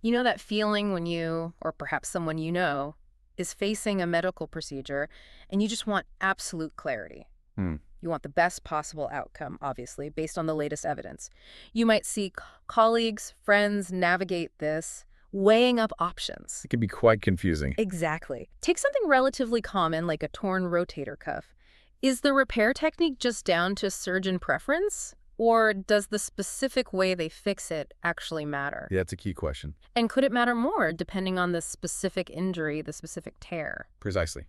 You know that feeling when you, or perhaps someone you know, is facing a medical procedure and you just want absolute clarity. Hmm. You want the best possible outcome, obviously, based on the latest evidence. You might see colleagues, friends navigate this, weighing up options. It can be quite confusing. Exactly. Take something relatively common like a torn rotator cuff. Is the repair technique just down to surgeon preference? Or does the specific way they fix it actually matter? Yeah, that's a key question. And could it matter more depending on the specific injury, the specific tear? Precisely.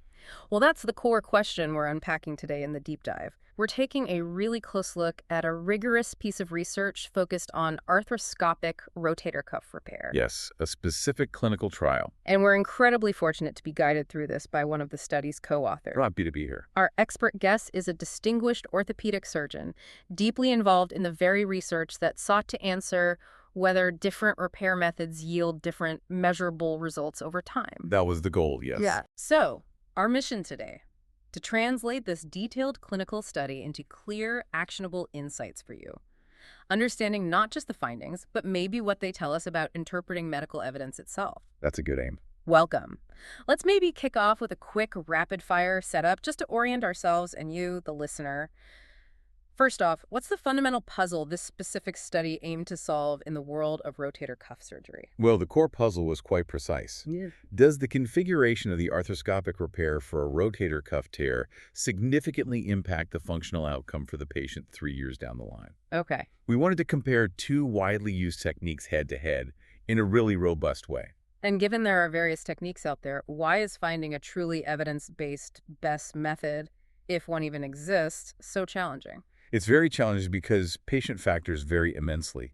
Well, that's the core question we're unpacking today in the deep dive. We're taking a really close look at a rigorous piece of research focused on arthroscopic rotator cuff repair. Yes, a specific clinical trial. And we're incredibly fortunate to be guided through this by one of the study's co-authors. We're happy to be here. Our expert guest is a distinguished orthopedic surgeon, deeply involved in the very research that sought to answer whether different repair methods yield different measurable results over time. That was the goal, yes. Yeah. So, our mission today, to translate this detailed clinical study into clear, actionable insights for you. Understanding not just the findings, but maybe what they tell us about interpreting medical evidence itself. That's a good aim. Welcome. Let's maybe kick off with a quick rapid-fire setup just to orient ourselves and you, the listener. First off, what's the fundamental puzzle this specific study aimed to solve in the world of rotator cuff surgery? Well, the core puzzle was quite precise. Yeah. Does the configuration of the arthroscopic repair for a rotator cuff tear significantly impact the functional outcome for the patient 3 years down the line? Okay. We wanted to compare two widely used techniques head-to-head in a really robust way. And given there are various techniques out there, why is finding a truly evidence-based best method, if one even exists, so challenging? It's very challenging because patient factors vary immensely.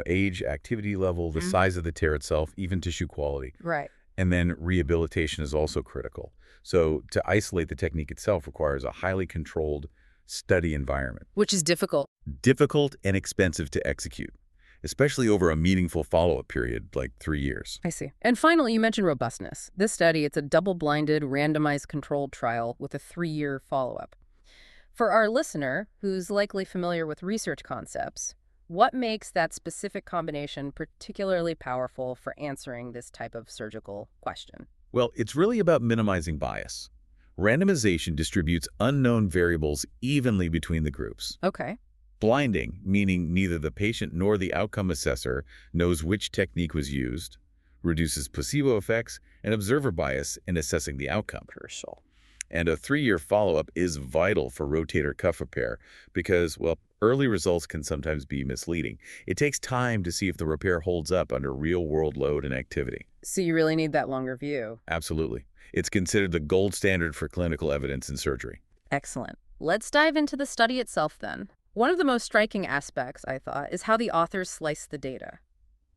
Age, activity level, the size of the tear itself, even tissue quality. Right. And then rehabilitation is also critical. So to isolate the technique itself requires a highly controlled study environment. Which is difficult. Difficult and expensive to execute, especially over a meaningful follow-up period like 3 years. I see. And finally, you mentioned robustness. This study, it's a double-blinded, randomized controlled trial with a 3-year follow-up. For our listener, who's likely familiar with research concepts, what makes that specific combination particularly powerful for answering this type of surgical question? Well, it's really about minimizing bias. Randomization distributes unknown variables evenly between the groups. Okay. Blinding, meaning neither the patient nor the outcome assessor knows which technique was used, reduces placebo effects and observer bias in assessing the outcome. Crucial. And a 3-year follow-up is vital for rotator cuff repair because, well, early results can sometimes be misleading. It takes time to see if the repair holds up under real-world load and activity. So you really need that longer view. Absolutely. It's considered the gold standard for clinical evidence in surgery. Excellent. Let's dive into the study itself then. One of the most striking aspects, I thought, is how the authors sliced the data.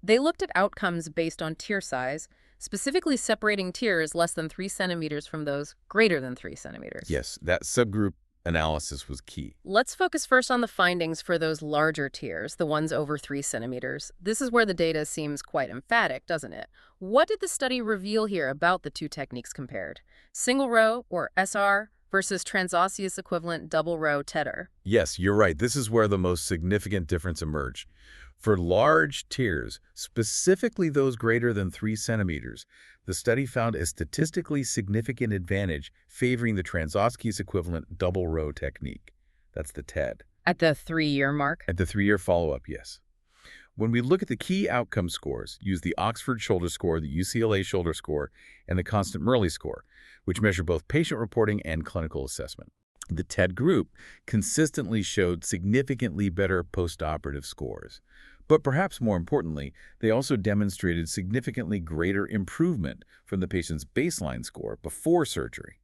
They looked at outcomes based on tear size, specifically separating tears less than 3 centimeters from those greater than 3 centimeters. Yes, that subgroup analysis was key. Let's focus first on the findings for those larger tears, the ones over 3 centimeters. This is where the data seems quite emphatic, doesn't it? What did the study reveal here about the two techniques compared? Single row, or SR, versus transosseous equivalent double row TETR. Yes, you're right. This is where the most significant difference emerged. For large tears, specifically those greater than 3 centimeters, the study found a statistically significant advantage favoring the transosseous equivalent double row technique. That's the TED. At the 3-year mark? At the 3-year follow-up, yes. When we look at the key outcome scores, use the Oxford Shoulder Score, the UCLA Shoulder Score, and the Constant Murley Score, which measure both patient reporting and clinical assessment. The TED group consistently showed significantly better postoperative scores. But perhaps more importantly, they also demonstrated significantly greater improvement from the patient's baseline score before surgery.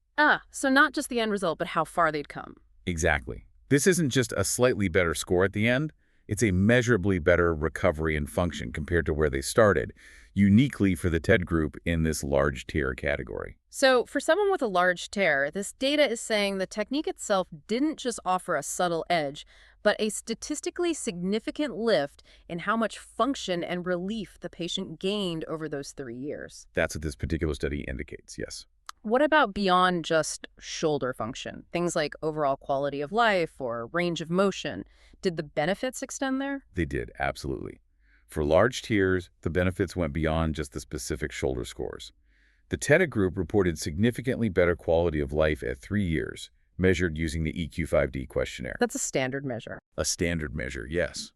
So not just the end result, but how far they'd come. Exactly. This isn't just a slightly better score at the end. It's a measurably better recovery and function compared to where they started, uniquely for the TED group in this large tear category. So for someone with a large tear, this data is saying the technique itself didn't just offer a subtle edge, but a statistically significant lift in how much function and relief the patient gained over those 3 years. That's what this particular study indicates, yes. What about beyond just shoulder function? Things like overall quality of life or range of motion. Did the benefits extend there? They did, absolutely. For large tiers, the benefits went beyond just the specific shoulder scores. The TEDA group reported significantly better quality of life at 3 years, measured using the EQ-5D questionnaire. That's a standard measure. A standard measure, yes.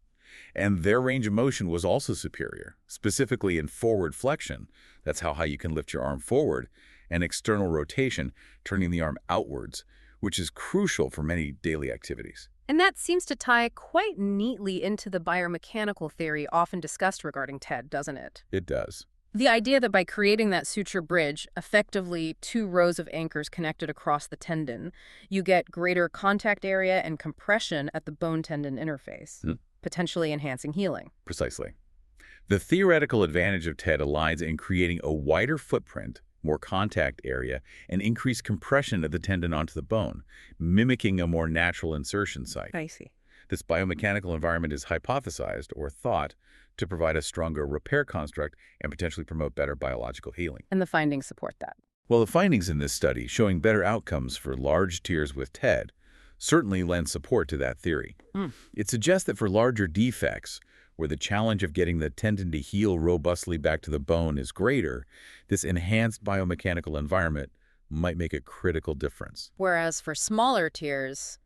And their range of motion was also superior, specifically in forward flexion, that's how high you can lift your arm forward, and external rotation, turning the arm outwards, which is crucial for many daily activities. And that seems to tie quite neatly into the biomechanical theory often discussed regarding TED, doesn't it? It does. The idea that by creating that suture bridge, effectively 2 rows of anchors connected across the tendon, you get greater contact area and compression at the bone-tendon interface, potentially enhancing healing. Precisely. The theoretical advantage of TED lies in creating a wider footprint, more contact area, and increased compression of the tendon onto the bone, mimicking a more natural insertion site. I see. This biomechanical environment is hypothesized or thought to provide a stronger repair construct and potentially promote better biological healing. And the findings support that. Well, the findings in this study showing better outcomes for large tiers with TED certainly lend support to that theory. It suggests that for larger defects, where the challenge of getting the tendon to heal robustly back to the bone is greater, this enhanced biomechanical environment might make a critical difference. Whereas for smaller tiers,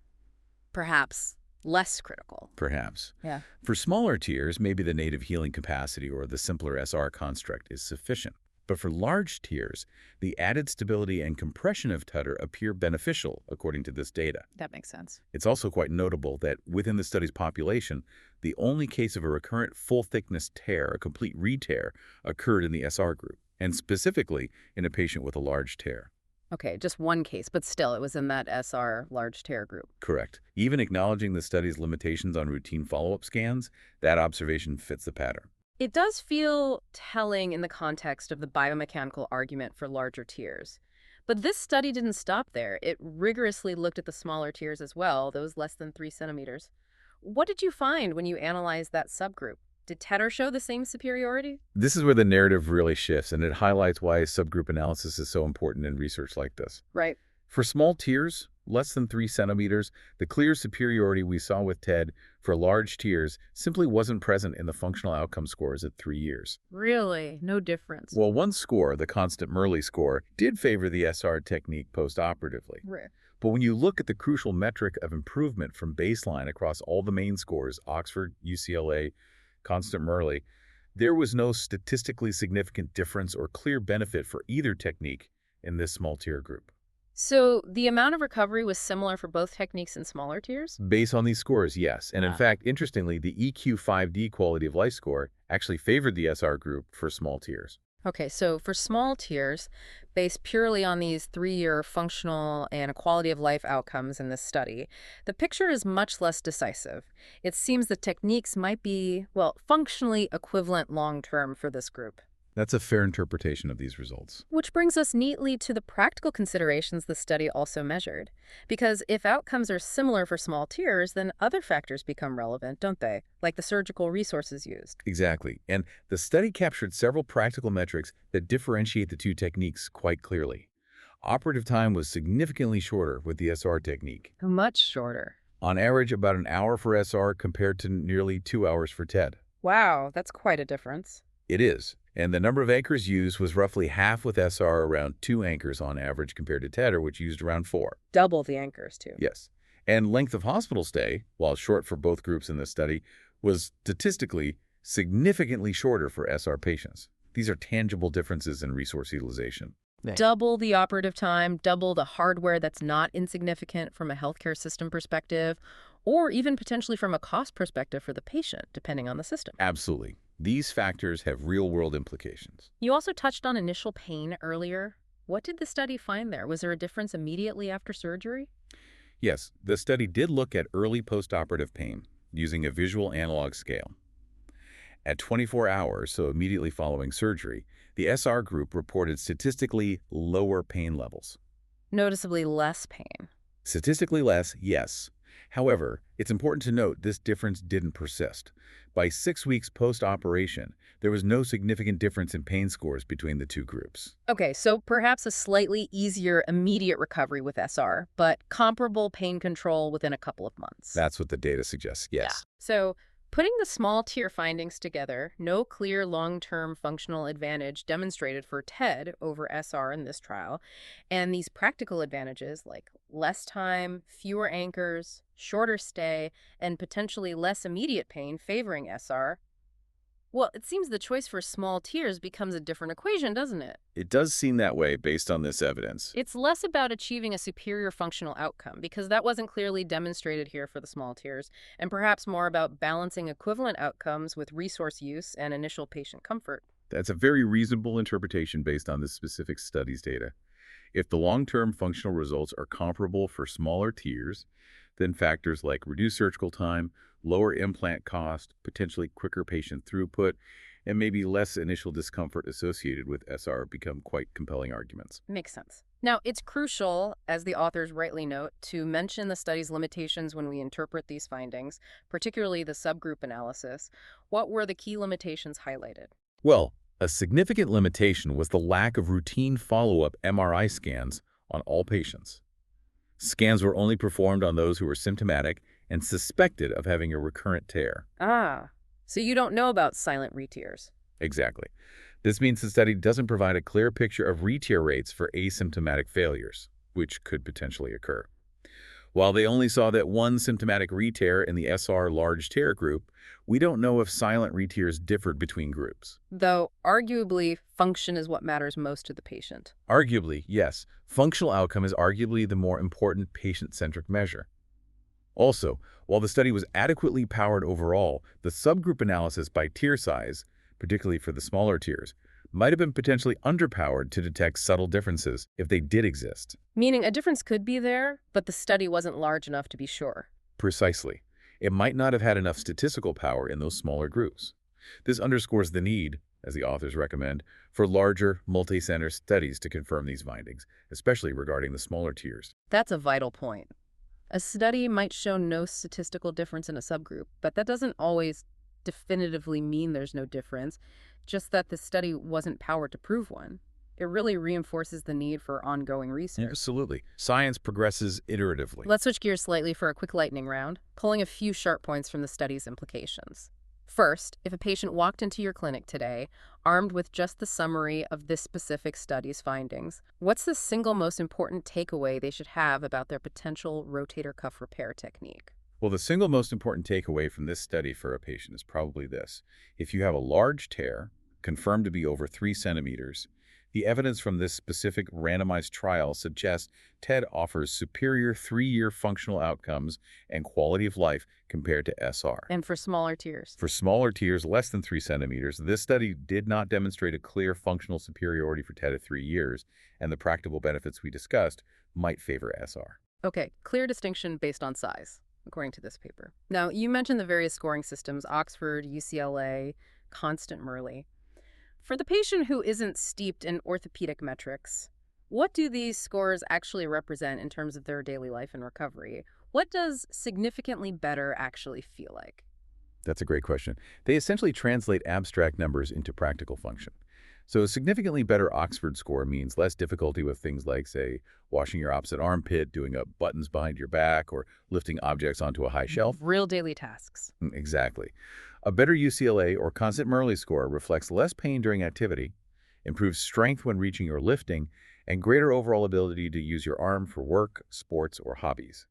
perhaps less critical. Perhaps. Yeah. For smaller tiers, maybe the native healing capacity or the simpler SR construct is sufficient. But for large tiers, the added stability and compression of TED appear beneficial, according to this data. That makes sense. It's also quite notable that within the study's population, the only case of a recurrent full-thickness tear, a complete re-tear, occurred in the SR group, and specifically in a patient with a large tear. Okay, just one case, but still, it was in that SR large tear group. Correct. Even acknowledging the study's limitations on routine follow-up scans, that observation fits the pattern. It does feel telling in the context of the biomechanical argument for larger tiers. But this study didn't stop there. It rigorously looked at the smaller tiers as well, those less than 3 centimeters. What did you find when you analyzed that subgroup? Did TED show the same superiority? This is where the narrative really shifts, and it highlights why subgroup analysis is so important in research like this. Right. For small tiers, less than 3 centimeters, the clear superiority we saw with TED for large tiers simply wasn't present in the functional outcome scores at 3 years. Really? No difference? Well, one score, the constant Murley score, did favor the SR technique post-operatively. Right. But when you look at the crucial metric of improvement from baseline across all the main scores, Oxford, UCLA, constant Murley, there was no statistically significant difference or clear benefit for either technique in this small tier group. So the amount of recovery was similar for both techniques in smaller tiers? Based on these scores, yes. And in fact, interestingly, the EQ-5D quality of life score actually favored the SR group for small tiers. Okay, so for small tiers, based purely on these 3-year functional and quality of life outcomes in this study, the picture is much less decisive. It seems the techniques might be, well, functionally equivalent long-term for this group. That's a fair interpretation of these results. Which brings us neatly to the practical considerations the study also measured. Because if outcomes are similar for small tiers, then other factors become relevant, don't they? Like the surgical resources used. Exactly. And the study captured several practical metrics that differentiate the two techniques quite clearly. Operative time was significantly shorter with the SR technique. Much shorter. On average, about an hour for SR compared to nearly 2 hours for TED. Wow, that's quite a difference. It is. And the number of anchors used was roughly half with SR, around 2 anchors on average compared to TED, which used around 4. Double the anchors, too. Yes. And length of hospital stay, while short for both groups in this study, was statistically significantly shorter for SR patients. These are tangible differences in resource utilization. Double the operative time, double the hardware that's not insignificant from a healthcare system perspective, or even potentially from a cost perspective for the patient, depending on the system. Absolutely. These factors have real-world implications. You also touched on initial pain earlier. What did the study find there? Was there a difference immediately after surgery? Yes, the study did look at early postoperative pain using a visual analog scale. At 24 hours, so immediately following surgery, the SR group reported statistically lower pain levels. Noticeably less pain. Statistically less, yes. However, it's important to note this difference didn't persist. By 6 weeks post-operation, there was no significant difference in pain scores between the two groups. Okay, so perhaps a slightly easier immediate recovery with SR, but comparable pain control within a couple of months. That's what the data suggests, yes. So Putting the small tier findings together, no clear long-term functional advantage demonstrated for TED over SR in this trial, and these practical advantages like less time, fewer anchors, shorter stay, and potentially less immediate pain favoring SR. Well, it seems the choice for small tiers becomes a different equation, doesn't it? It does seem that way based on this evidence. It's less about achieving a superior functional outcome, because that wasn't clearly demonstrated here for the small tiers, and perhaps more about balancing equivalent outcomes with resource use and initial patient comfort. That's a very reasonable interpretation based on this specific study's data. If the long-term functional results are comparable for smaller tiers, then factors like reduced surgical time, lower implant cost, potentially quicker patient throughput, and maybe less initial discomfort associated with SR become quite compelling arguments. Makes sense. Now, it's crucial, as the authors rightly note, to mention the study's limitations when we interpret these findings, particularly the subgroup analysis. What were the key limitations highlighted? Well, a significant limitation was the lack of routine follow-up MRI scans on all patients. Scans were only performed on those who were symptomatic and suspected of having a recurrent tear. Ah, so you don't know about silent retiers. Exactly. This means the study doesn't provide a clear picture of re-tear rates for asymptomatic failures, which could potentially occur. While they only saw that one symptomatic re-tear in the SR large tear group, we don't know if silent re-tears differed between groups. Though, arguably, function is what matters most to the patient. Arguably, yes, functional outcome is arguably the more important patient-centric measure. Also, while the study was adequately powered overall, the subgroup analysis by tier size, particularly for the smaller tiers, might have been potentially underpowered to detect subtle differences if they did exist. Meaning a difference could be there, but the study wasn't large enough to be sure. Precisely. It might not have had enough statistical power in those smaller groups. This underscores the need, as the authors recommend, for larger, multi-center studies to confirm these findings, especially regarding the smaller tiers. That's a vital point. A study might show no statistical difference in a subgroup, but that doesn't always definitively mean there's no difference, just that the study wasn't powered to prove one. It really reinforces the need for ongoing research. Absolutely. Science progresses iteratively. Let's switch gears slightly for a quick lightning round, pulling a few sharp points from the study's implications. First, if a patient walked into your clinic today, armed with just the summary of this specific study's findings, what's the single most important takeaway they should have about their potential rotator cuff repair technique? Well, the single most important takeaway from this study for a patient is probably this. If you have a large tear, confirmed to be over 3 centimeters, the evidence from this specific randomized trial suggests TED offers superior 3-year functional outcomes and quality of life compared to SR. And for smaller tiers? For smaller tiers less than 3 centimeters, this study did not demonstrate a clear functional superiority for TED at 3 years, and the practical benefits we discussed might favor SR. Okay, clear distinction based on size, according to this paper. Now, you mentioned the various scoring systems, Oxford, UCLA, Constant Murley. For the patient who isn't steeped in orthopedic metrics, what do these scores actually represent in terms of their daily life and recovery? What does significantly better actually feel like? That's a great question. They essentially translate abstract numbers into practical function. So a significantly better Oxford score means less difficulty with things like, say, washing your opposite armpit, doing up buttons behind your back, or lifting objects onto a high shelf. Real daily tasks. Exactly. A better UCLA or Constant Murley score reflects less pain during activity, improves strength when reaching or lifting, and greater overall ability to use your arm for work, sports, or hobbies.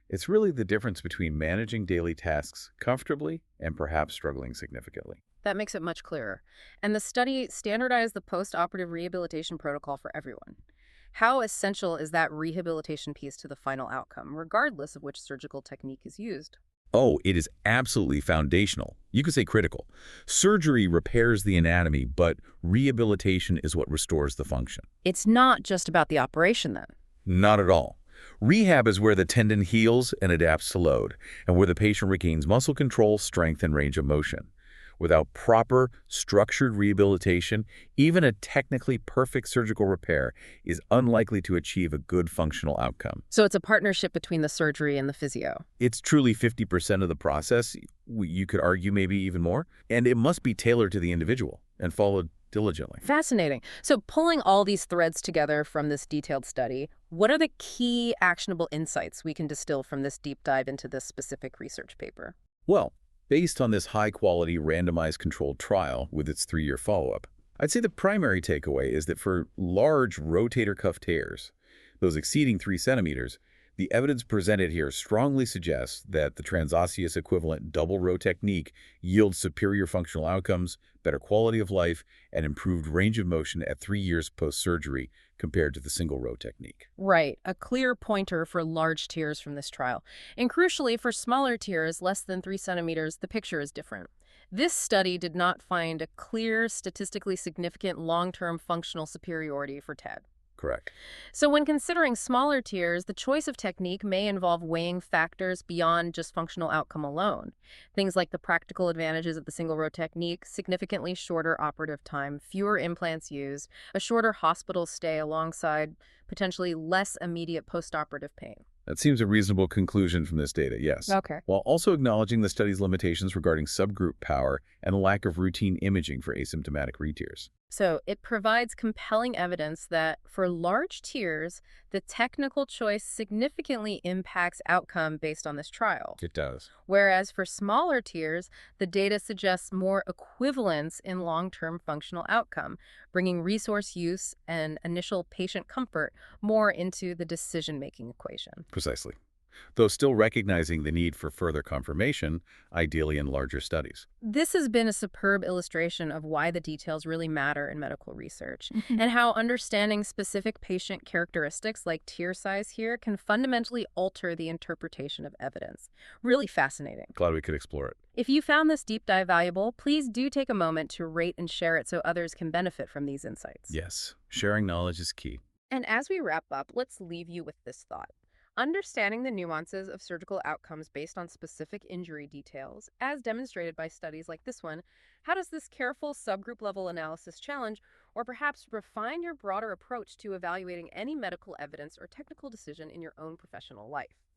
It's really the difference between managing daily tasks comfortably and perhaps struggling significantly. That makes it much clearer. And the study standardized the post-operative rehabilitation protocol for everyone. How essential is that rehabilitation piece to the final outcome, regardless of which surgical technique is used? Oh, it is absolutely foundational. You could say critical. Surgery repairs the anatomy, but rehabilitation is what restores the function. It's not just about the operation, then. Not at all. Rehab is where the tendon heals and adapts to load, and where the patient regains muscle control, strength, and range of motion. Without proper, structured rehabilitation, even a technically perfect surgical repair is unlikely to achieve a good functional outcome. So it's a partnership between the surgery and the physio. It's truly 50% of the process, you could argue maybe even more, and it must be tailored to the individual and followed diligently. Fascinating. So pulling all these threads together from this detailed study, what are the key actionable insights we can distill from this deep dive into this specific research paper? Well, Based on this high-quality randomized controlled trial with its 3-year follow-up, I'd say the primary takeaway is that for large rotator cuff tears, those exceeding 3 centimeters, the evidence presented here strongly suggests that the transosseous equivalent double row technique yields superior functional outcomes, better quality of life, and improved range of motion at 3 years post-surgery compared to the single row technique. Right, a clear pointer for large tears from this trial. And crucially, for smaller tears, less than 3 centimeters, the picture is different. This study did not find a clear, statistically significant long-term functional superiority for TED. Correct. So when considering smaller tiers, the choice of technique may involve weighing factors beyond just functional outcome alone. Things like the practical advantages of the single row technique, significantly shorter operative time, fewer implants used, a shorter hospital stay alongside potentially less immediate postoperative pain. That seems a reasonable conclusion from this data, yes, Okay. while also acknowledging the study's limitations regarding subgroup power and a lack of routine imaging for asymptomatic re-tears. So it provides compelling evidence that for large tiers, the technical choice significantly impacts outcome based on this trial. It does. Whereas for smaller tiers, the data suggests more equivalence in long-term functional outcome, bringing resource use and initial patient comfort more into the decision-making equation. Precisely. Though still recognizing the need for further confirmation, ideally in larger studies. This has been a superb illustration of why the details really matter in medical research, and how understanding specific patient characteristics like tear size here can fundamentally alter the interpretation of evidence. Really fascinating. Glad we could explore it. If you found this deep dive valuable, please do take a moment to rate and share it so others can benefit from these insights. Yes, sharing knowledge is key. And as we wrap up, let's leave you with this thought. Understanding the nuances of surgical outcomes based on specific injury details, as demonstrated by studies like this one, how does this careful subgroup level analysis challenge or perhaps refine your broader approach to evaluating any medical evidence or technical decision in your own professional life?